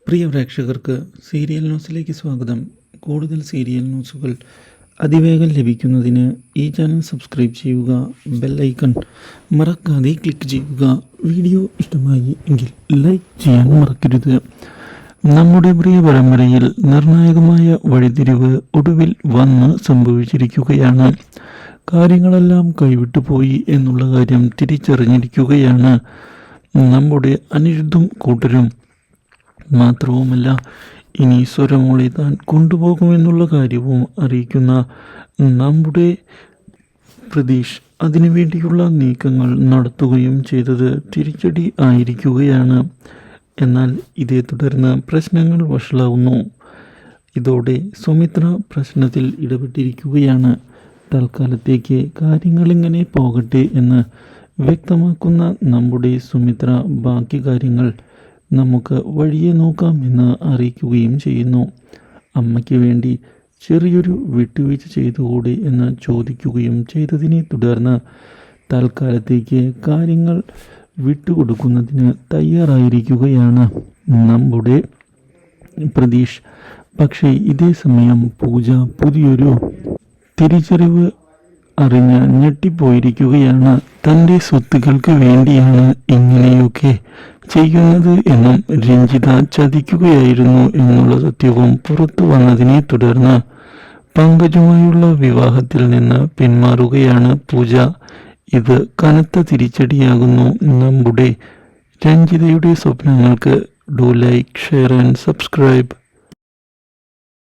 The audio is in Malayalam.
പ്രിയ പ്രേക്ഷകർക്ക് സീരിയൽ ന്യൂസിലേക്ക് സ്വാഗതം. കൂടുതൽ സീരിയൽ ന്യൂസുകൾ അതിവേഗം ലഭിക്കുന്നതിന് ഈ ചാനൽ സബ്സ്ക്രൈബ് ചെയ്യുക, ബെൽ ഐക്കൺ മറക്കാതെ ക്ലിക്ക് ചെയ്യുക. വീഡിയോ ഇഷ്ടമായി എങ്കിൽ ലൈക്ക് ചെയ്യാൻ മറക്കരുത്. നമ്മുടെ പ്രിയ പരമ്പരയിൽ നിർണായകമായ വഴിത്തിരിവ് ഒടുവിൽ വന്ന് സംഭവിച്ചിരിക്കുകയാണ്. കാര്യങ്ങളെല്ലാം കൈവിട്ടു പോയി എന്നുള്ള കാര്യം തിരിച്ചറിഞ്ഞിരിക്കുകയാണ് നമ്മുടെ അനിരുദ്ധും കൂട്ടരും. മാത്രവുമല്ല, ഇനി സ്വരമോളെ താൻ കൊണ്ടുപോകുമെന്നുള്ള കാര്യവും അറിയിക്കുന്ന നമ്മുടെ പ്രതീഷ് അതിനുവേണ്ടിയുള്ള നീക്കങ്ങൾ നടത്തുകയും ചെയ്തത് തിരിച്ചടി ആയിരിക്കുകയാണ്. എന്നാൽ ഇതേ തുടർന്ന് പ്രശ്നങ്ങൾ വഷളാവുന്നു. ഇതോടെ സുമിത്ര പ്രശ്നത്തിൽ ഇടപെട്ടിരിക്കുകയാണ്. തൽക്കാലത്തേക്ക് കാര്യങ്ങളിങ്ങനെ പോകട്ടെ എന്ന് വ്യക്തമാക്കുന്ന നമ്മുടെ സുമിത്ര ബാക്കി കാര്യങ്ങൾ നമുക്ക് വഴിയെ നോക്കാം എന്ന് അറിയിക്കുകയും ചെയ്യുന്നു. അമ്മയ്ക്ക് വേണ്ടി ചെറിയൊരു വിട്ടുവീഴ്ച ചെയ്തുകൂടി എന്ന് ചോദിക്കുകയും ചെയ്തതിനെ തുടർന്ന് തൽക്കാലത്തേക്ക് കാര്യങ്ങൾ വിട്ടുകൊടുക്കുന്നതിന് തയ്യാറായിരിക്കുകയാണ് നമ്മുടെ പ്രതീഷ്. പക്ഷേ ഇതേ സമയം പൂജ പുതിയൊരു തിരിച്ചറിവ് അറിഞ്ഞ് ഞെട്ടിപ്പോയിരിക്കുകയാണ്. തൻ്റെ സ്വത്തുക്കൾക്ക് വേണ്ടിയാണ് ഇങ്ങനെയൊക്കെ ചെയ്യുന്നത് എന്നും രഞ്ജിത ചതിക്കുകയായിരുന്നു എന്നുള്ള സത്യവും പുറത്തു വന്നതിനെ തുടർന്ന് പങ്കജുമായുള്ള വിവാഹത്തിൽ നിന്ന് പിന്മാറുകയാണ് പൂജ. ഇത് കനത്ത തിരിച്ചടിയാകുന്നു നമ്മുടെ രഞ്ജിതയുടെ സ്വപ്നങ്ങൾക്ക്. Do like, share and subscribe.